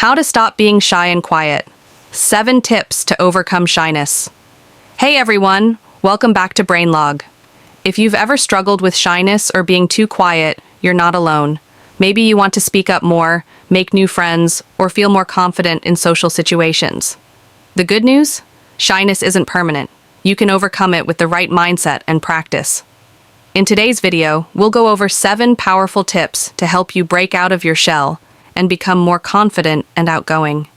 How to stop being shy and quiet. 7 tips to overcome shyness. Hey everyone, welcome back to BrainLog. If you've ever struggled with shyness or being too quiet, you're not alone. Maybe you want to speak up more, make new friends, or feel more confident in social situations. The good news? Shyness isn't permanent. You can overcome it with the right mindset and practice. In today's video, we'll go over 7 powerful tips to help you break out of your shell and become more confident and outgoing.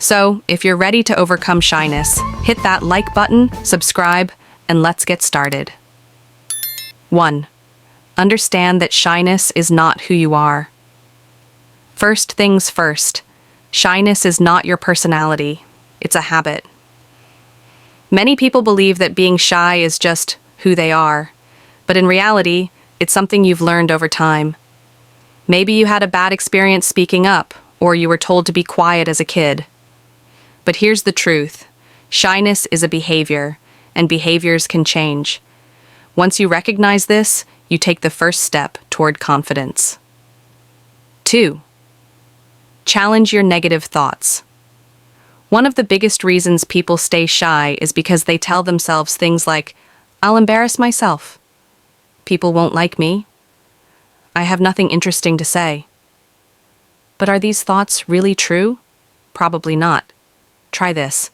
So, if you're ready to overcome shyness, hit that like button, subscribe, and let's get started. 1. Understand that shyness is not who you are. First things first, shyness is not your personality, it's a habit. Many people believe that being shy is just who they are, but in reality, it's something you've learned over time. Maybe you had a bad experience speaking up, or you were told to be quiet as a kid. But here's the truth. Shyness is a behavior, and behaviors can change. Once you recognize this, you take the first step toward confidence. 2. Challenge your negative thoughts. One of the biggest reasons people stay shy is because they tell themselves things like, "I'll embarrass myself. People won't like me. I have nothing interesting to say." But are these thoughts really true? Probably not. Try this.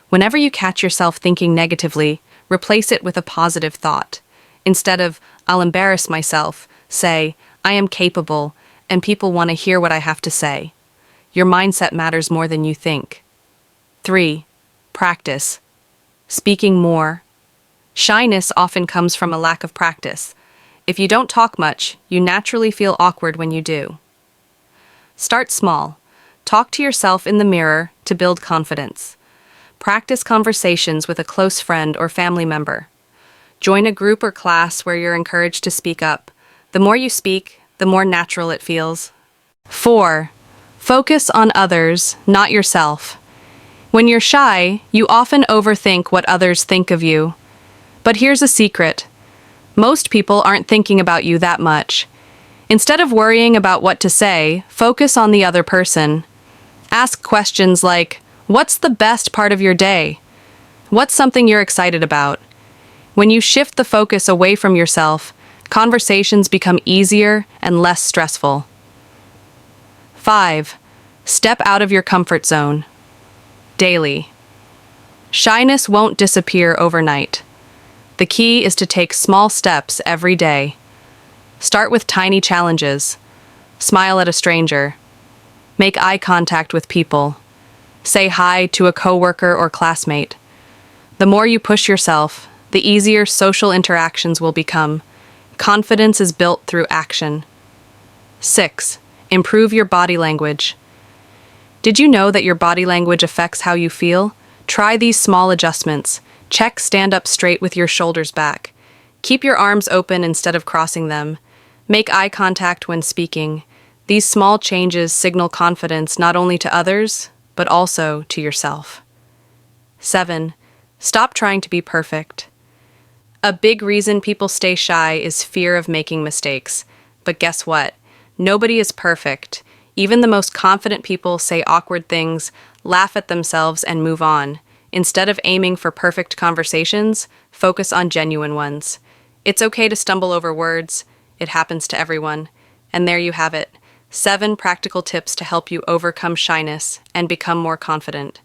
Whenever you catch yourself thinking negatively, replace it with a positive thought. Instead of, "I'll embarrass myself," say, "I am capable, and people want to hear what I have to say." Your mindset matters more than you think. 3. Practice. Speaking more. Shyness often comes from a lack of practice. If you don't talk much, you naturally feel awkward when you do. Start small. Talk to yourself in the mirror to build confidence. Practice conversations with a close friend or family member. Join a group or class where you're encouraged to speak up. The more you speak, the more natural it feels. 4. Focus on others, not yourself. When you're shy, you often overthink what others think of you. But here's a secret. Most people aren't thinking about you that much. Instead of worrying about what to say, focus on the other person. Ask questions like, "What's the best part of your day? What's something you're excited about?" When you shift the focus away from yourself, conversations become easier and less stressful. 5. Step out of your comfort zone. Daily. Shyness won't disappear overnight. The key is to take small steps every day. Start with tiny challenges. Smile at a stranger. Make eye contact with people. Say hi to a coworker or classmate. The more you push yourself, the easier social interactions will become. Confidence is built through action. 6. Improve your body language. Did you know that your body language affects how you feel? Try these small adjustments. Check stand up straight with your shoulders back. Keep your arms open instead of crossing them. Make eye contact when speaking. These small changes signal confidence not only to others, but also to yourself. 7. Stop trying to be perfect. A big reason people stay shy is fear of making mistakes. But guess what? Nobody is perfect. Even the most confident people say awkward things, laugh at themselves, and move on. Instead of aiming for perfect conversations, focus on genuine ones. It's okay to stumble over words. It happens to everyone. And there you have it. 7 practical tips to help you overcome shyness and become more confident.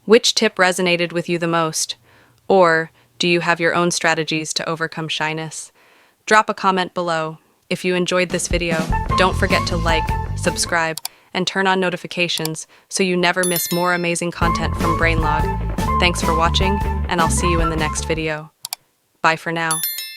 Which tip resonated with you the most? Or do you have your own strategies to overcome shyness? Drop a comment below. If you enjoyed this video, don't forget to like, subscribe, and turn on notifications so you never miss more amazing content from BrainLog. Thanks for watching, and I'll see you in the next video. Bye for now.